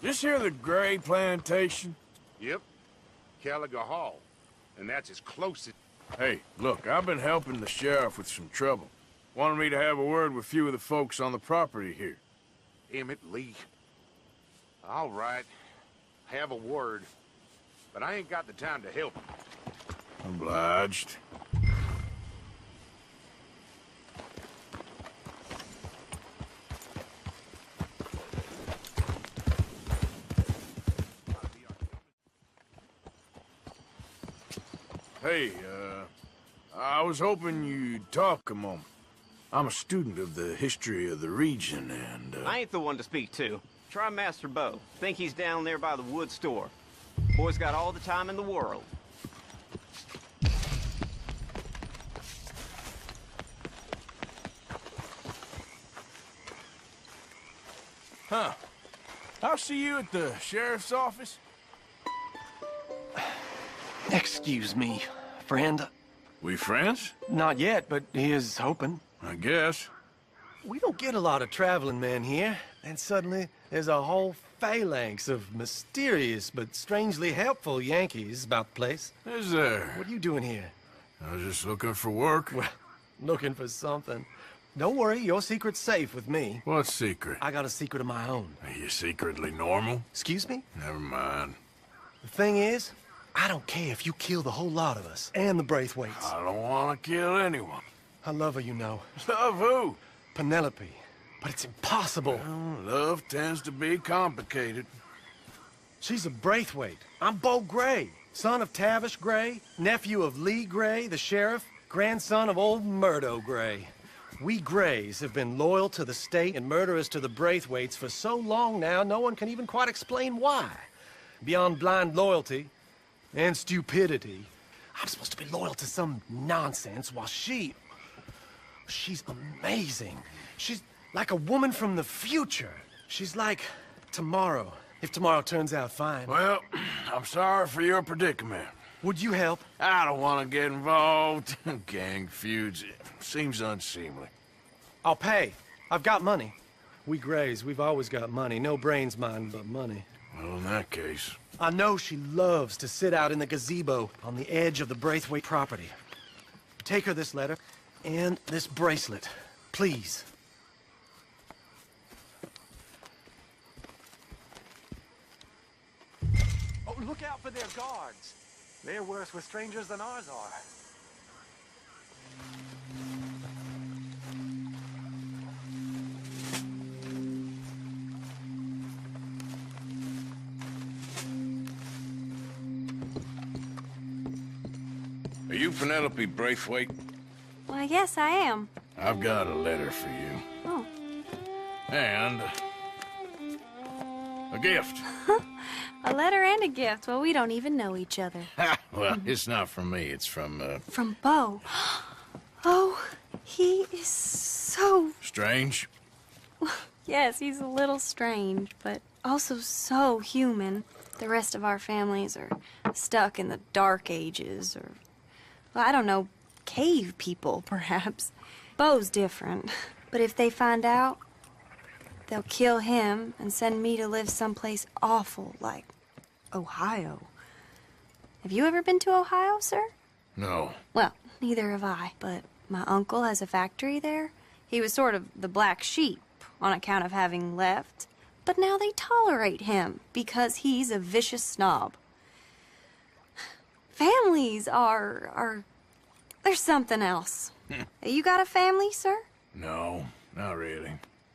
This here the Gray Plantation? Yep. Caliga Hall. And that's as close as... Hey, look, I've been helping the sheriff with some trouble. Wanted me to have a word with a few of the folks on the property here. Emmett Lee. All right. Have a word. But I ain't got the time to help him. Obliged. Hey, I was hoping you'd talk a moment. I'm a student of the history of the region, and, I ain't the one to speak to. Try Master Bo. Think he's down there by the wood store. Boy's got all the time in the world. Huh. I'll see you at the sheriff's office. Excuse me, friend. We friends? Not yet, but he is hoping. I guess. We don't get a lot of traveling men here, and suddenly there's a whole phalanx of mysterious but strangely helpful Yankees about the place. Is there? What are you doing here? I was just looking for work. Well, looking for something. Don't worry, your secret's safe with me. What secret? I got a secret of my own. Are you secretly normal? Excuse me? Never mind. The thing is, I don't care if you kill the whole lot of us, and the Braithwaites. I don't want to kill anyone. I love her, you know. Love who? Penelope. But it's impossible. Well, love tends to be complicated. She's a Braithwaite. I'm Bo Gray, son of Tavish Gray, nephew of Lee Gray, the sheriff, grandson of old Murdo Gray. We Grays have been loyal to the state and murderers to the Braithwaites for so long now, no one can even quite explain why. Beyond blind loyalty and stupidity, I'm supposed to be loyal to some nonsense while she's amazing. She's like a woman from the future. She's like tomorrow, if tomorrow turns out fine. Well, I'm sorry for your predicament. Would you help? I don't want to get involved. Gang feuds. Seems unseemly. I'll pay. I've got money. We Grays, we've always got money. No brains, mind, but money. Well, in that case... I know she loves to sit out in the gazebo on the edge of the Braithwaite property. Take her this letter and this bracelet, please. Oh, look out for their guards. They're worse with strangers than ours are. Are you Penelope Braithwaite? Well, yes, I am. I've got a letter for you. Oh. And... a gift. A letter and a gift. Well, we don't even know each other. Well, it's not from me. It's from, From Bo. Oh, he is so... Strange? Yes, he's a little strange, but also so human. The rest of our families are stuck in the Dark Ages, or... well, I don't know, cave people, perhaps. Bo's different. But if they find out, they'll kill him and send me to live someplace awful, like Ohio. Have you ever been to Ohio, sir? No. Well, neither have I, but my uncle has a factory there. He was sort of the black sheep on account of having left. But now they tolerate him because he's a vicious snob. Families are there's something else. You got a family, sir? No, not really.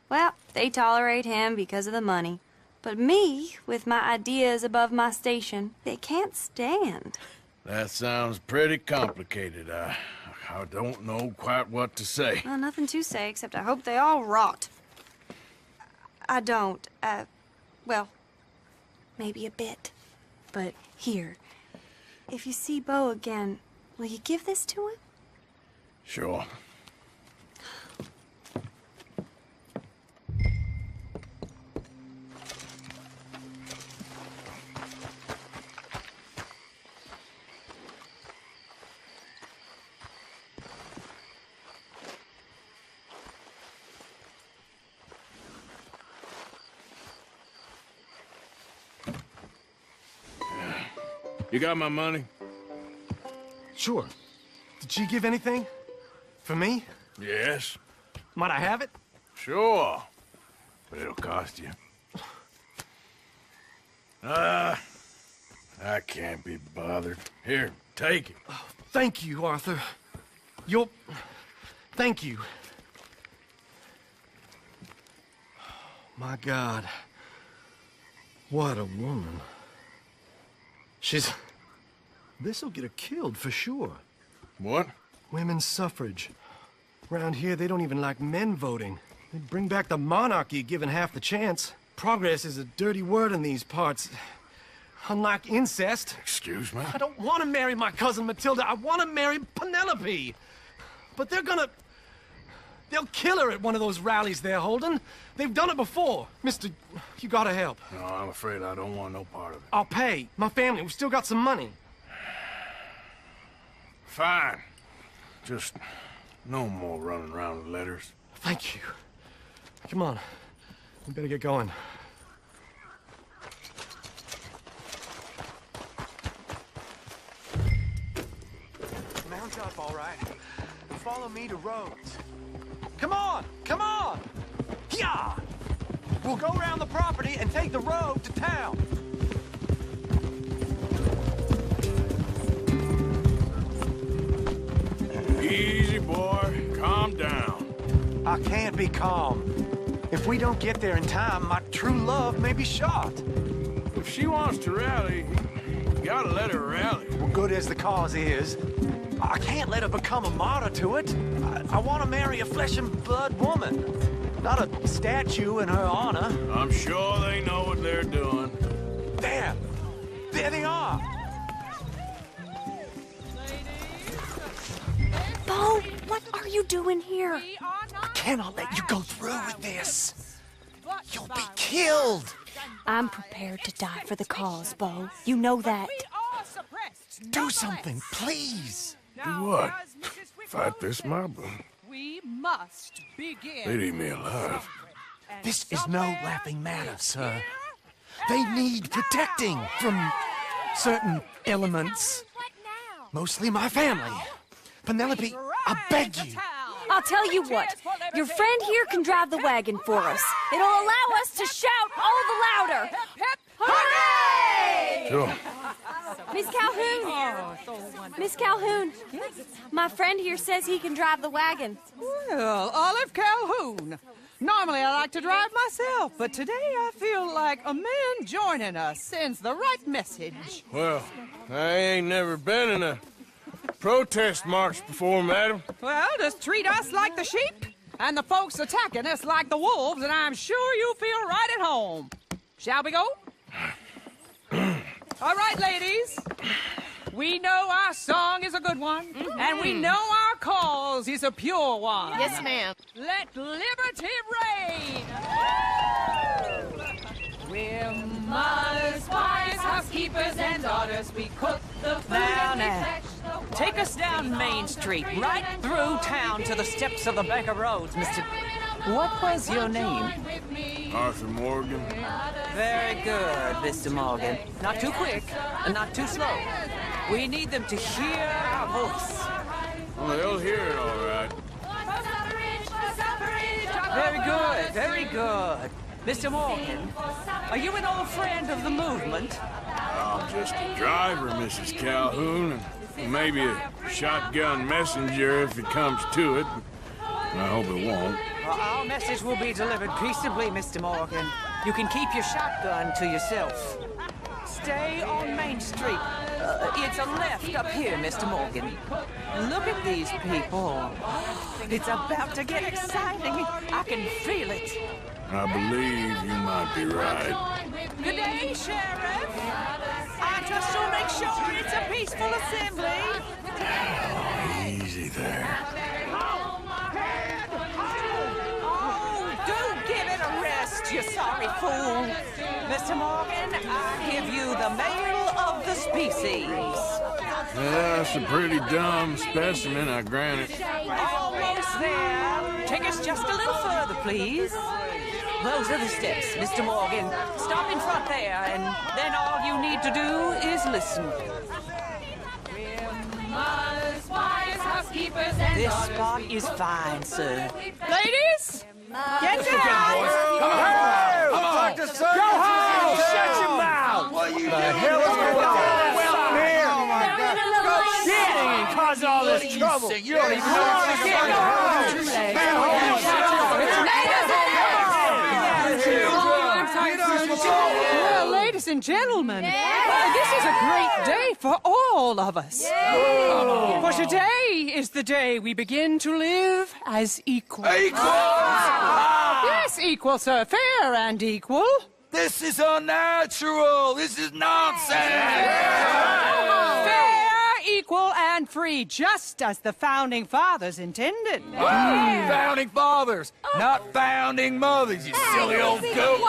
Well, they tolerate him because of the money. But me, with my ideas above my station, they can't stand. That sounds pretty complicated. I don't know quite what to say. Well, nothing to say, except I hope they all rot. I don't, well, maybe a bit. But here, if you see Bo again, will you give this to him? Sure. You got my money? Sure. Did she give anything? For me? Yes. Might I have it? Sure. But it'll cost you. I can't be bothered. Here, take it. Oh, thank you, Arthur. Thank you. My God. What a woman. This'll get her killed for sure. What? Women's suffrage. Around here, they don't even like men voting. They'd bring back the monarchy given half the chance. Progress is a dirty word in these parts. Unlike incest. Excuse me? I don't want to marry my cousin Matilda. I want to marry Penelope. But they'll kill her at one of those rallies they're holding. They've done it before. Mister, you gotta help. No, I'm afraid I don't want no part of it. I'll pay. My family, we still got some money. Fine. Just no more running around with letters. Thank you. Come on. We better get going. Mount up, all right. Follow me to Rhodes. Come on! Come on! Yeah! We'll go around the property and take the road to town. Easy, boy. Calm down. I can't be calm. If we don't get there in time, my true love may be shot. If she wants to rally, you gotta let her rally. Well, good as the cause is, I can't let her become a martyr to it. I want to marry a flesh and blood woman, not a statue in her honor. I'm sure they know what they're doing. There! There they are! Bo, what are you doing here? I cannot let you go through with this. You'll be killed. I'm prepared to die for the cause, Bo. You know that. Do something, please. Do what? Fight this mob? We must begin. They'd eat me alive. This is no laughing matter, sir. They need protecting from certain elements. Mostly my family. Penelope, I beg you. I'll tell you what. Your friend here can drive the wagon for us. It'll allow us to shout all the louder. Hooray! Sure. Miss Calhoun! Miss Calhoun! My friend here says he can drive the wagon. Well, Olive Calhoun. Normally I like to drive myself, but today I feel like a man joining us sends the right message. Well, I ain't never been in a protest march before, madam. Well, just treat us like the sheep, and the folks attacking us like the wolves, and I'm sure you feel right at home. Shall we go? All right, ladies. We know our song is a good one, and we know our cause is a pure one. Yes, ma'am. Let liberty reign! We're mothers, wives, housekeepers, and daughters. We cook the food and we fetch the water. Take us down Main Street, right through town to the steps of the Bank of Rhodes, Mr. What was your name? Arthur Morgan. Very good, Mr. Morgan. Not too quick, and not too slow. We need them to hear our voice. Well, they'll hear it all right. Very good, very good. Mr. Morgan, are you an old friend of the movement? I'm just a driver, Mrs. Calhoun, and maybe a shotgun messenger if it comes to it. I hope it won't. Our message will be delivered peaceably, Mr. Morgan. You can keep your shotgun to yourself. Stay on Main Street. It's a left up here, Mr. Morgan. Look at these people. It's about to get exciting. I can feel it. I believe you might be right. Good day, Sheriff. I just will make sure it's a peaceful assembly. Easy there. Oh, do give it a rest, you sorry fool. Mr. Morgan, I give you the male of the species. That's a pretty dumb specimen, I grant it. Almost there. Take us just a little further, please. Those are the steps, Mr. Morgan. Stop in front there, and then all you need to do is listen. This spot is fine, sir. Ladies, get down! Come on! Go home! Shut your mouth! What the hell is going on? Here! Oh my God! Go shit! And cause all this trouble! You don't even know what Well, ladies and gentlemen, this is a great day for all of us. For today is the day we begin to live as equals. Yes, equal, sir. Fair and equal. This is unnatural! This is nonsense! Fair, equal, and free, just as the Founding Fathers intended. Founding fathers, not founding mothers, you silly old goat!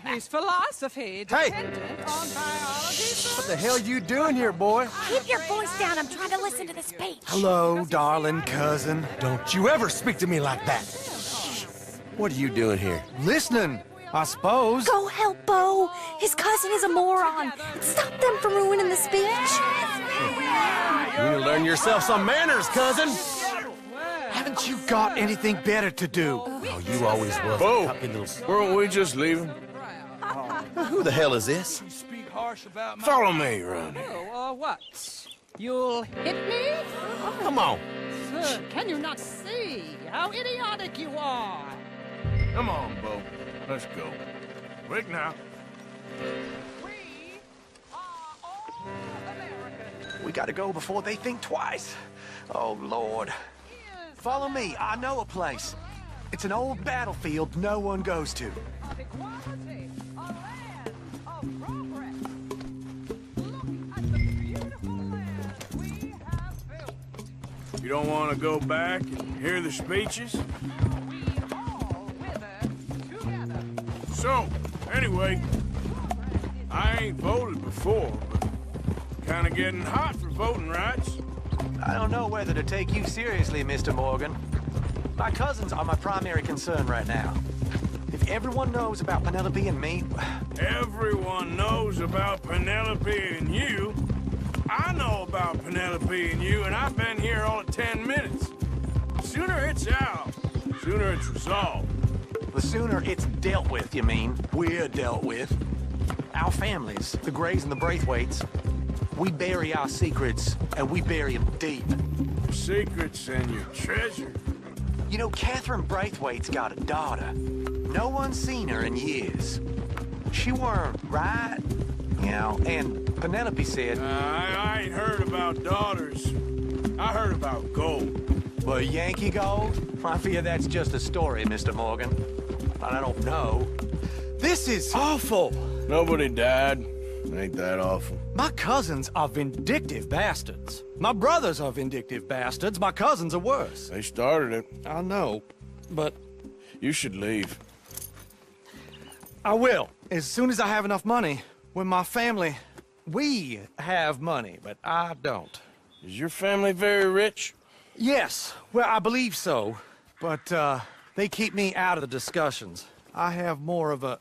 His philosophy dependent on biology. What the hell you doing here, boy? Keep your voice down. I'm trying to listen to the speech. Hello, darling cousin. Don't you ever speak to me like that. What are you doing here? Listening, I suppose. Go help Bo. His cousin is a moron. And stop them from ruining the speech. You need to learn yourself some manners, cousin. Haven't you got anything better to do? Oh, you always will. Bo, weren't we just leaving? Who the hell is this? Follow me around here. Oh, what? You'll hit me? Come on. Sir, can you not see how idiotic you are? Come on, Bo. Let's go. Quick now. We are all Americans. We gotta go before they think twice. Oh, Lord. Follow me. I know a place. It's an old battlefield no one goes to. Of equality, a land of progress. Look at the beautiful land we have built. You don't want to go back and hear the speeches? We all wither together. So, anyway, I ain't voted before, but kind of getting hot for voting rights. I don't know whether to take you seriously, Mr. Morgan. My cousins are my primary concern right now. If everyone knows about Penelope and me... Everyone knows about Penelope and you. I know about Penelope and you, and I've been here all of 10 minutes. Sooner it's out, sooner it's resolved. The sooner it's dealt with, you mean? We're dealt with. Our families, the Grays and the Braithwaites, we bury our secrets, and we bury them deep. Your secrets and your treasure. You know, Catherine Braithwaite's got a daughter. No one's seen her in years. She weren't right, you know, and Penelope said... I ain't heard about daughters. I heard about gold. Well, Yankee gold? I fear that's just a story, Mr. Morgan. I don't know. This is awful. Nobody died. Ain't that awful. My cousins are vindictive bastards. My brothers are vindictive bastards. My cousins are worse. They started it. I know, but... You should leave. I will, as soon as I have enough money. When my family... We have money, but I don't. Is your family very rich? Yes, well, I believe so. But, they keep me out of the discussions. I have more of a...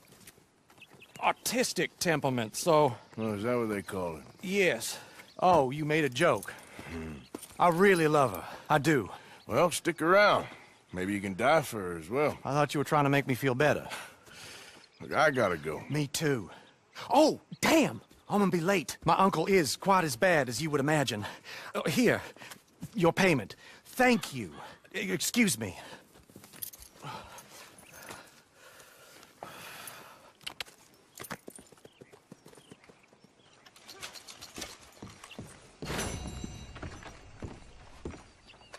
artistic temperament, so... Oh, is that what they call it? Yes. Oh, you made a joke. I really love her. I do. Well, stick around. Maybe you can die for her as well. I thought you were trying to make me feel better. Look, I gotta go. Me too. Oh, damn! I'm gonna be late. My uncle is quite as bad as you would imagine. Here, your payment. Thank you. Excuse me.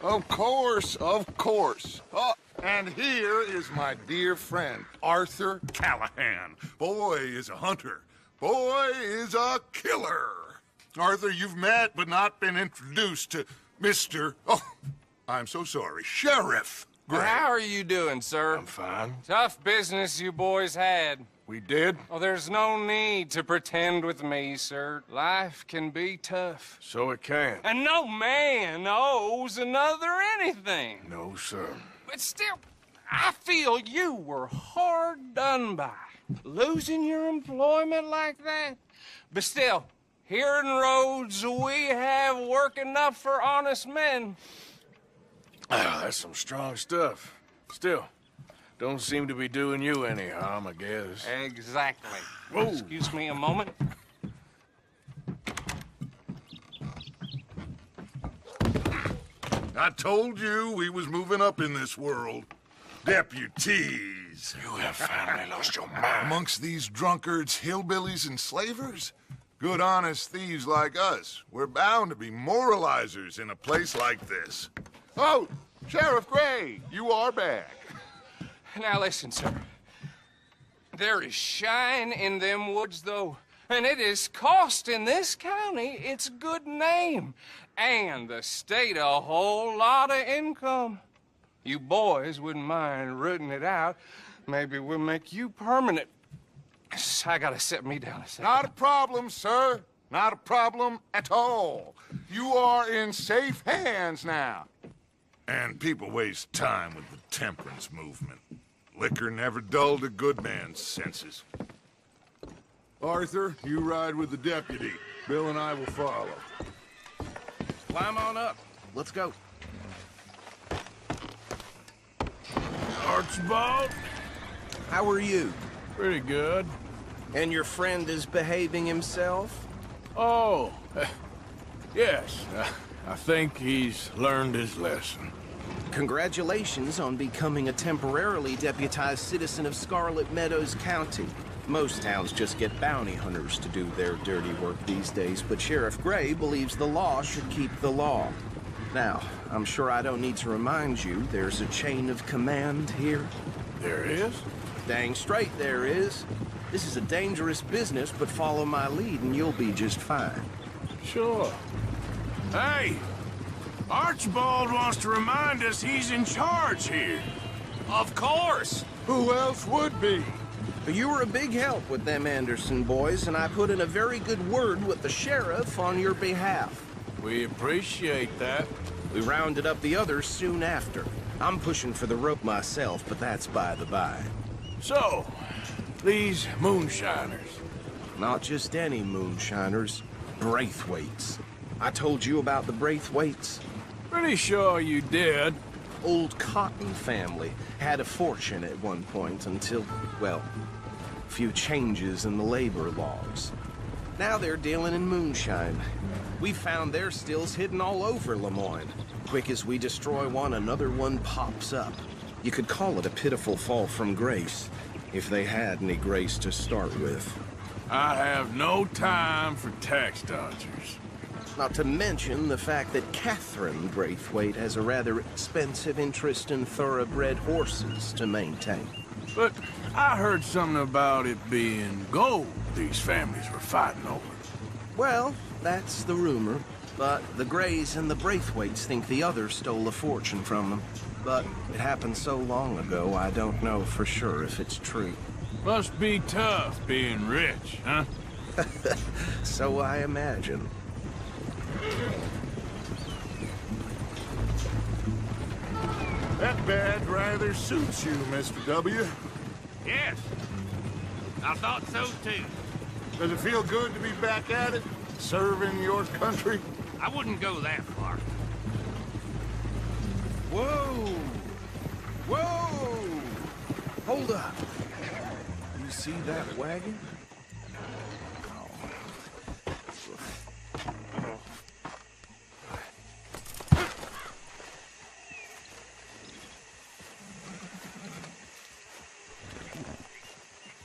Of course, of course. Oh, and here is my dear friend, Arthur Callahan. Boy is a hunter. Boy is a killer. Arthur, you've met but not been introduced to Mr. Oh, I'm so sorry, Sheriff Gray. How are you doing, sir? I'm fine. Tough business you boys had. We did? Oh, there's no need to pretend with me, sir. Life can be tough. So it can. And no man owes another anything. No, sir. But still, I feel you were hard done by. Losing your employment like that? But still, here in Rhodes, we have work enough for honest men. Oh, that's some strong stuff. Still, don't seem to be doing you any harm, I guess. Exactly. Whoa. Excuse me a moment. I told you we was moving up in this world. Deputies. You have finally lost your mind. Amongst these drunkards, hillbillies, and slavers? Good, honest thieves like us. We're bound to be moralizers in a place like this. Oh, Sheriff Gray, you are back. Now listen, sir. There is shine in them woods, though, and it is costing this county its good name, and the state a whole lot of income. You boys wouldn't mind rooting it out. Maybe we'll make you permanent. I gotta sit me down a second. Not a problem, sir. Not a problem at all. You are in safe hands now. And people waste time with the temperance movement. Liquor never dulled a good man's senses. Arthur, you ride with the deputy. Bill and I will follow. Climb on up. Let's go. Archibald? How are you? Pretty good. And your friend is behaving himself? Oh, yes. I think he's learned his lesson. Congratulations on becoming a temporarily deputized citizen of Scarlet Meadows County. Most towns just get bounty hunters to do their dirty work these days, but Sheriff Gray believes the law should keep the law. Now, I'm sure I don't need to remind you, there's a chain of command here. There is? Dang straight there is. This is a dangerous business, but follow my lead and you'll be just fine. Sure. Hey! Archibald wants to remind us he's in charge here. Of course! Who else would be? You were a big help with them Anderson boys, and I put in a very good word with the sheriff on your behalf. We appreciate that. We rounded up the others soon after. I'm pushing for the rope myself, but that's by the by. So, these moonshiners. Not just any moonshiners, Braithwaites. I told you about the Braithwaites? Pretty sure you did. Old Cotton family had a fortune at one point until, well, a few changes in the labor laws. Now they're dealing in moonshine. We found their stills hidden all over Lemoyne. Quick as we destroy one, another one pops up. You could call it a pitiful fall from grace, if they had any grace to start with. I have no time for tax dodgers. Not to mention the fact that Catherine Braithwaite has a rather expensive interest in thoroughbred horses to maintain. But I heard something about it being gold these families were fighting over. Well, that's the rumor. But the Grays and the Braithwaites think the others stole a fortune from them. But it happened so long ago, I don't know for sure if it's true. Must be tough being rich, huh? So I imagine. That bad rather suits you, Mr. W. Yes, I thought so too. Does it feel good to be back at it? Serving your country? I wouldn't go that far. Whoa! Whoa! Hold up. You see that wagon?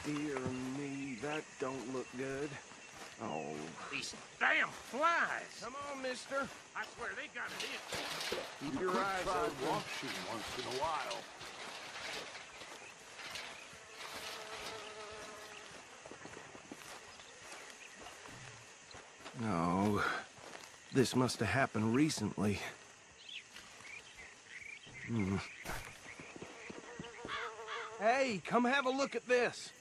Dear me, that don't look good. Oh. These damn flies! Come on, mister. I swear they got it in. Keep your eyes open. Washing once in a while. No. This must have happened recently. Hey, come have a look at this.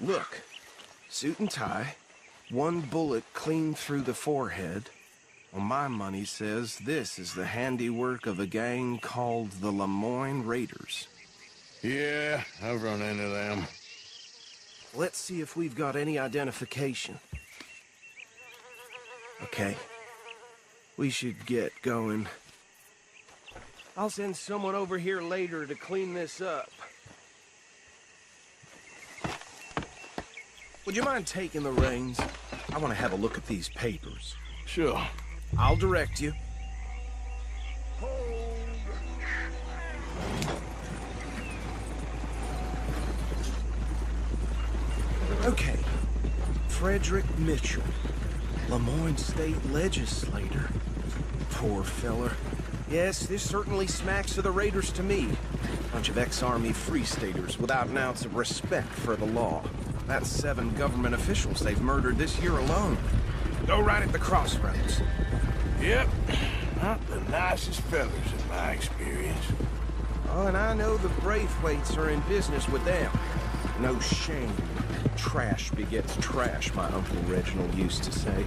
Look, suit and tie, one bullet clean through the forehead, Well, my money says this is the handiwork of a gang called the Lemoyne Raiders. Yeah, I've run into them. Let's see if we've got any identification. Okay. We should get going. I'll send someone over here later to clean this up. Would you mind taking the reins? I want to have a look at these papers. Sure. I'll direct you. Okay. Frederick Mitchell, Lemoyne State Legislator. Poor feller. Yes, this certainly smacks of the Raiders to me. Bunch of ex-Army Free Staters without an ounce of respect for the law. That's 7 government officials they've murdered this year alone. Go right at the crossroads. Yep. Not the nicest fellas in my experience. Oh, and I know the Braithwaites are in business with them. No shame. Trash begets trash, my Uncle Reginald used to say.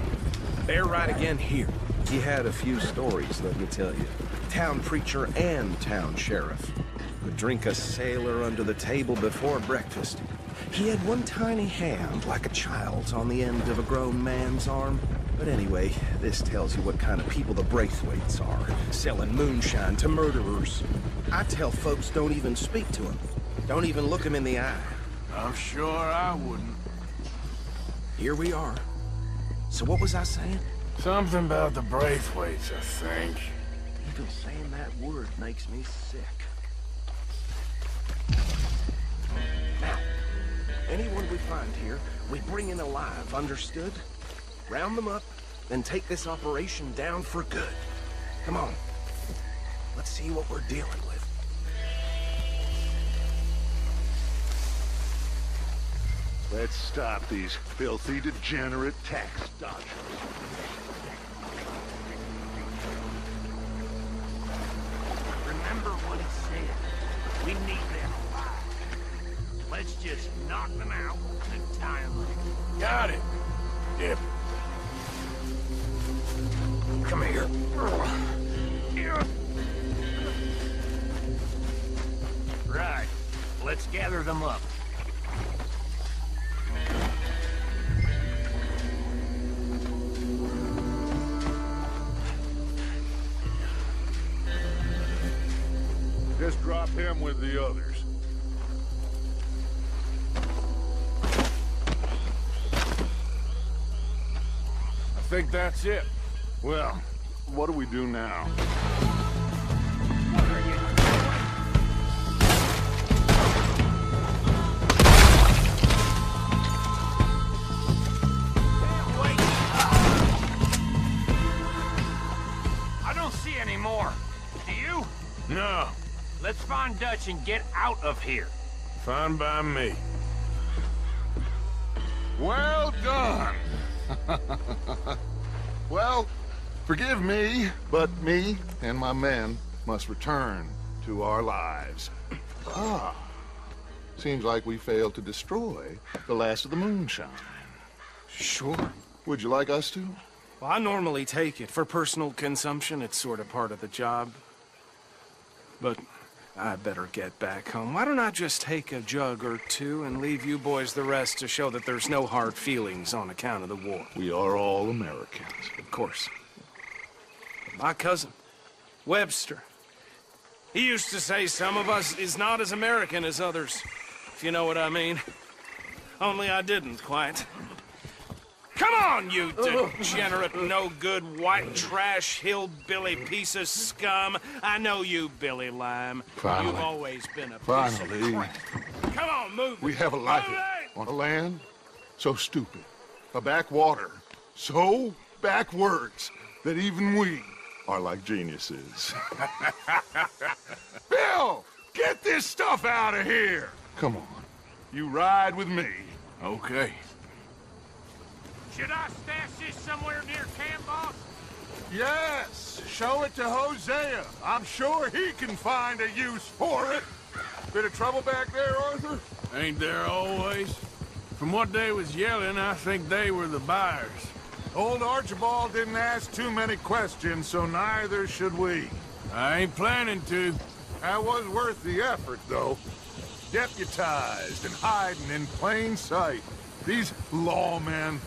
They're right again here. He had a few stories, let me tell you. Town preacher and town sheriff. Would drink a sailor under the table before breakfast. He had one tiny hand, like a child's, on the end of a grown man's arm. But anyway, this tells you what kind of people the Braithwaites are, selling moonshine to murderers. I tell folks don't even speak to him. Don't even look him in the eye. I'm sure I wouldn't. Here we are. So what was I saying? Something about the Braithwaites, I think. Even saying that word makes me sick. Now, anyone we find here, we bring in alive, understood? Round them up, then take this operation down for good. Come on. Let's see what we're dealing with. Let's stop these filthy, degenerate tax dodgers. Remember what he said. We need them alive. Let's just knock them out and tie them up. Got it. Yep. Come here. Right. Let's gather them up. Just drop him with the others. I think that's it. Well, what do we do now? I don't see any more. Do you? No. Let's find Dutch and get out of here. Fine by me. Well done. Well, forgive me, but me and my men must return to our lives. Ah, seems like we failed to destroy the last of the moonshine. Sure. Would you like us to? Well, I normally take it. For personal consumption, it's sort of part of the job. But I better get back home. Why don't I just take a jug or two and leave you boys the rest to show that there's no hard feelings on account of the war? We are all Americans. Of course. My cousin, Webster, he used to say some of us is not as American as others, if you know what I mean. Only I didn't quite. Come on, you degenerate, no-good, white trash, hillbilly piece of scum. I know you, Billy Lime. Finally. You've always been a piece Finally. of crap. Come on, move. We have a life on a land so stupid, a backwater so backwards that even we are like geniuses. Bill, get this stuff out of here. Come on, you ride with me. Okay. Should I stash this somewhere near camp, boss? Yes, show it to Hosea. I'm sure he can find a use for it. Bit of trouble back there, Arthur? Ain't there always? From what they was yelling, I think they were the buyers. Old Archibald didn't ask too many questions, so neither should we. I ain't planning to. That was worth the effort, though. Deputized and hiding in plain sight. These lawmen,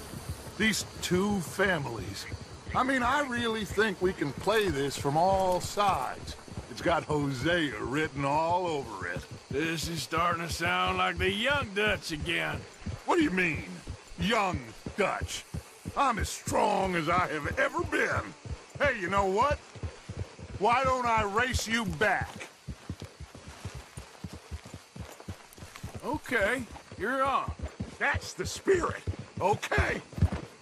these two families. I mean, I really think we can play this from all sides. It's got Hosea written all over it. This is starting to sound like the young Dutch again. What do you mean, young Dutch? I'm as strong as I have ever been. Hey, you know what? Why don't I race you back? Okay, you're on. That's the spirit. Okay,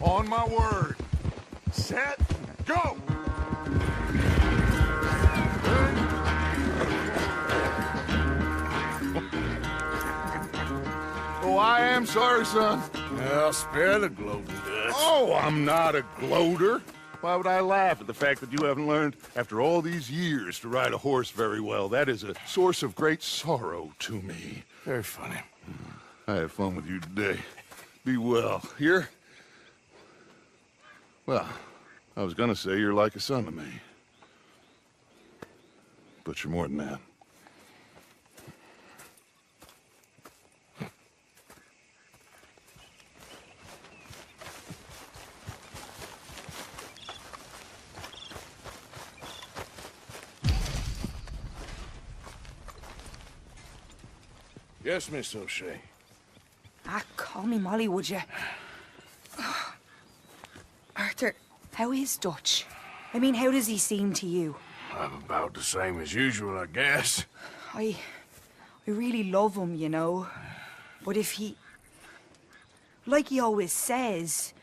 on my word. Set, go! Oh, I am sorry, son. Well, spare the gloating, Dutch. Oh, I'm not a gloater. Why would I laugh at the fact that you haven't learned, after all these years, to ride a horse very well? That is a source of great sorrow to me. Very funny. I had fun with you today. Be well. Here? Well, I was gonna say you're like a son to me. But you're more than that. Yes, Miss O'Shea. Ah, call me Molly, would you? Arthur, how is Dutch? I mean, how does he seem to you? I'm about the same as usual, I guess. I really love him, you know. But if he... Like he always says,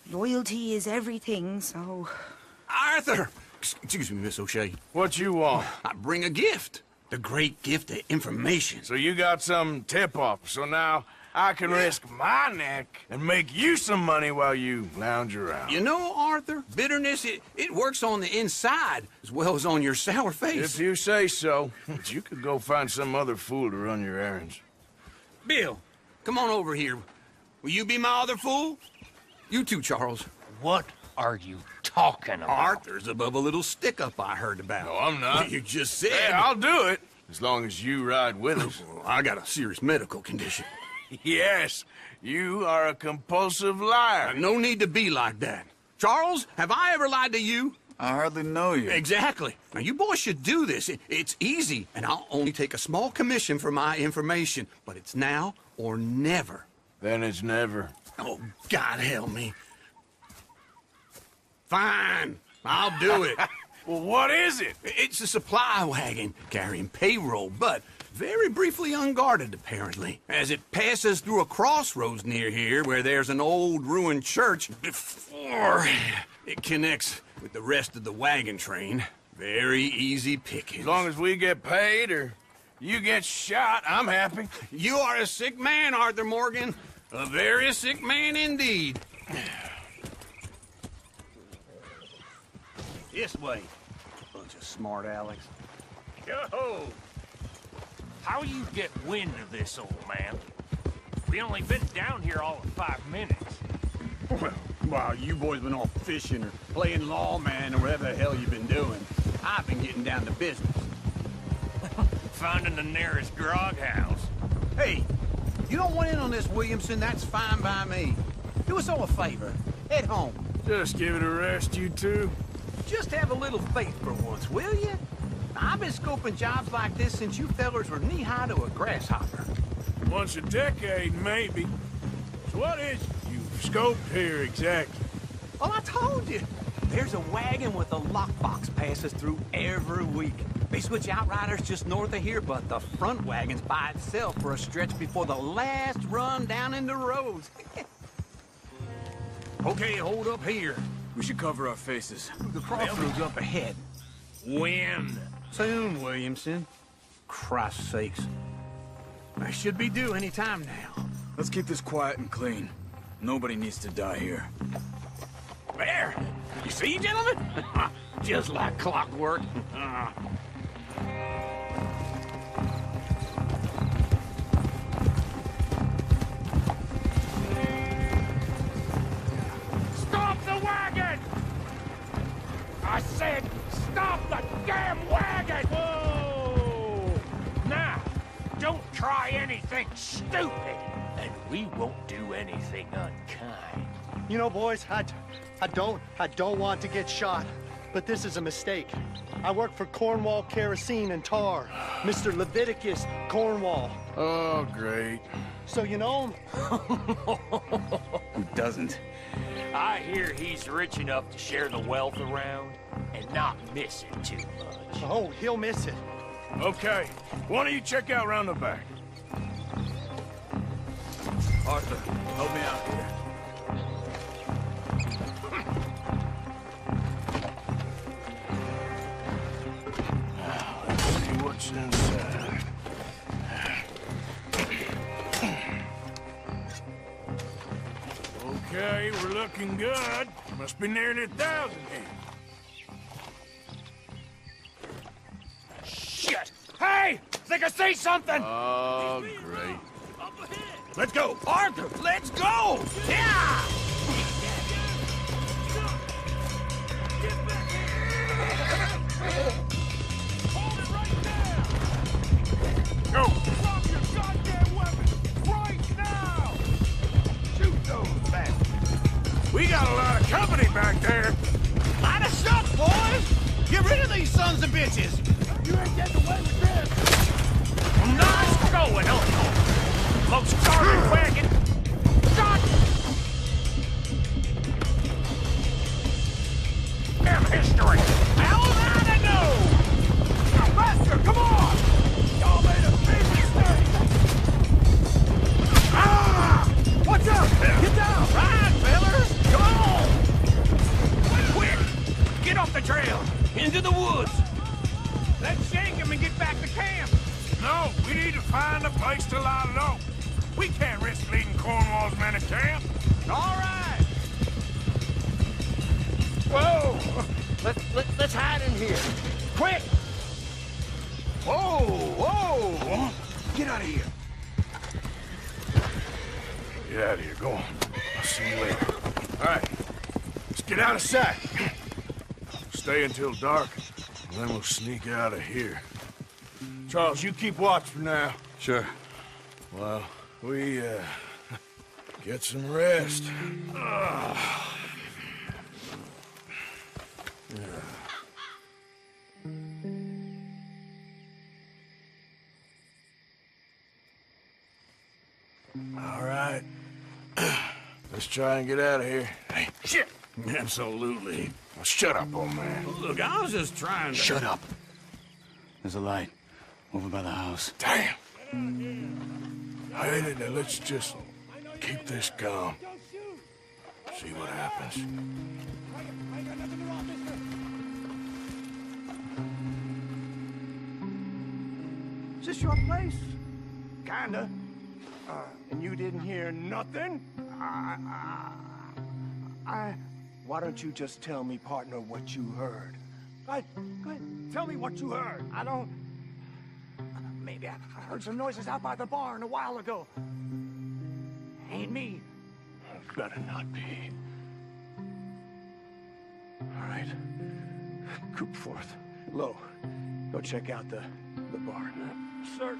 loyalty is everything, so... Arthur! Excuse me, Miss O'Shea. What you want? I bring a gift. The great gift of information. So you got some tip-off, so now I can risk my neck and make you some money while you lounge around. You know, Arthur, bitterness, it works on the inside as well as on your sour face. If you say so. But you could go find some other fool to run your errands. Bill, come on over here. Will you be my other fool? You too, Charles. What are you talking about? Arthur's above a little stick-up I heard about. No, I'm not. Well, you just said... Hey, I'll do it, as long as you ride with us. I got a serious medical condition. Yes, you are a compulsive liar. No need to be like that. Charles, have I ever lied to you? I hardly know you. Exactly. Now, you boys should do this. It's easy, and I'll only take a small commission for my information. But it's now or never. Then it's never. Oh, God help me. Fine, I'll do it. Well, what is it? It's a supply wagon carrying payroll, but very briefly unguarded, apparently, as it passes through a crossroads near here where there's an old ruined church before it connects with the rest of the wagon train. Very easy picking. As long as we get paid or you get shot, I'm happy. You are a sick man, Arthur Morgan. A very sick man indeed. This way. Bunch of smart Alex. Yo! How you get wind of this, old man? We only been down here all of 5 minutes. Well, while you boys been off fishing or playing lawman or whatever the hell you've been doing, I've been getting down to business. Finding the nearest grog house. Hey, you don't want in on this, Williamson, that's fine by me. Do us all a favor. Head home. Just give it a rest, you two. Just have a little faith for once, will you? I've been scoping jobs like this since you fellers were knee-high to a grasshopper. Once a decade, maybe. So what is it you've scoped here exactly? Well, I told you. There's a wagon with a lockbox passes through every week. They switch outriders just north of here, but the front wagon's by itself for a stretch before the last run down in the roads. Okay, hold up here. We should cover our faces. The crossroads up ahead. When? Soon, Williamson. Christ's sakes. I should be due any time now. Let's keep this quiet and clean. Nobody needs to die here. There! You see, gentlemen? Just like clockwork. Stop the wagon! I said, stop the damn wagon! Whoa! Now, don't try anything stupid, and we won't do anything unkind. You know, boys, I don't want to get shot, but this is a mistake. I work for Cornwall Kerosene and Tar, Mr. Leviticus Cornwall. Oh, great. So you know him? Who doesn't? I hear he's rich enough to share the wealth around and not miss it too much. Oh, he'll miss it. Okay, why don't you check out round the back? Arthur, help me out here. Now, let's see what's inside. Okay, we're looking good. Must be nearly 1,000 here. Shit! Hey! Think I see something! Oh, great. Let's go! Arthur, let's go! Yeah! Go! Drop your goddamn weapons right now! Shoot those bastards! We got a lot of company back there. Line us up, boys! Get rid of these sons of bitches! You ain't getting away with this! Nice going, Uncle! Most starving wagon! Shot! Damn history! How am I to know? Faster, come on! Y'all made a big mistake! Ah! What's up? Get down! Ride, fellers! Come on! Quick! Get off the trail! Into the woods! Let's shake him and get back to camp! No, we need to find a place to lie low. We can't risk leading Cornwall's men to camp. All right! Whoa! Let's hide in here. Quick! Whoa! Whoa! Get out of here. Get out of here, go on. I'll see you later. All right, let's get out of sight. Stay until dark, and then we'll sneak out of here. Charles, you keep watch for now. Sure. Well, we, get some rest. All right. Let's try and get out of here. Hey, shit! Absolutely. Well, shut up, old man. Look, I was just trying to... Shut up. There's a light over by the house. Damn! Hey, let's just keep this calm. See what happens. Is this your place? Kinda. And you didn't hear nothing? Why don't you just tell me, partner, what you heard? Go ahead. Tell me what you heard. I don't... Maybe I heard some noises out by the barn a while ago. Ain't me. Better not be. All right. Coop forth. Low. Go check out the barn. Sir.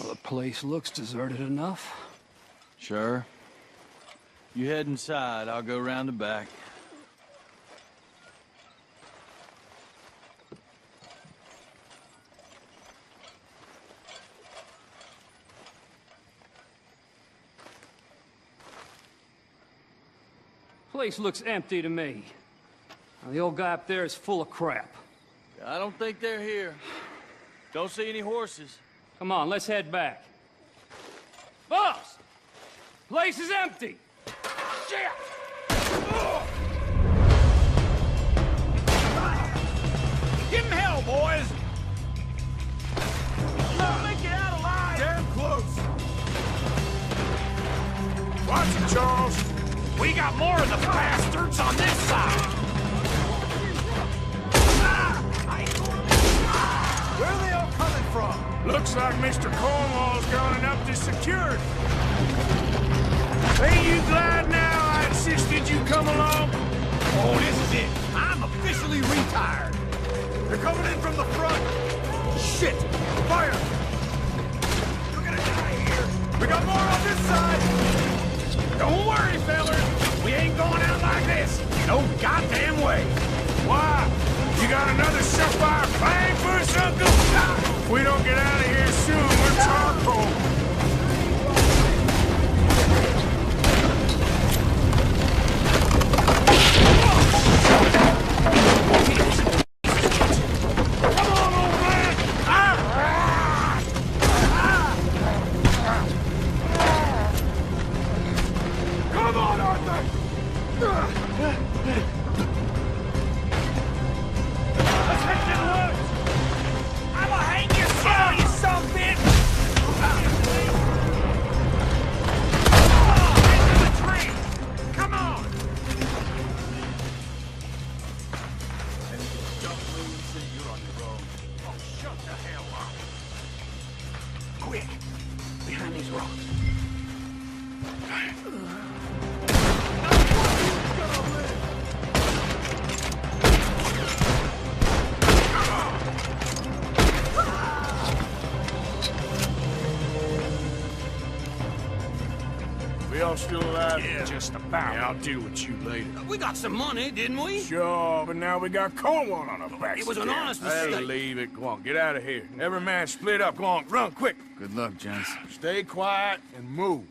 Well, the place looks deserted enough. Sure. You head inside, I'll go round the back. Place looks empty to me. Now, the old guy up there is full of crap. I don't think they're here. Don't see any horses. Come on, let's head back. Boss! Place is empty! Shit! Give him hell, boys! Don't make it out alive! Damn close! Watch it, Charles! We got more of the bastards on this side! Where are they all coming from? Looks like Mr. Cornwall's gone and upped his security. Ain't you glad now I insisted you come along? Oh, this is it. I'm officially retired. They're coming in from the front. Shit! Fire! You're gonna die here. We got more on this side! Don't worry, fellas. We ain't going out like this. No goddamn way. Why? You got another surefire plan for us, Uncle? If we don't get out of here soon, we're charcoal. Come on, old man! Come on, Arthur! Let's head to the woods! I'ma hang yourself, you son of a bitch! Into the tree! Come on! You're on your own. Oh, shut the hell up! Quick! Behind these rocks. We all still alive? Yeah, just about. Yeah, I'll deal with you later. We got some money, didn't we? Sure, but now we got Cornwall on our backs. It was an again. honest That'll mistake. leave it. Go on, get out of here. Every man split up. Go on, run, quick. Good luck, gents. Stay quiet and move.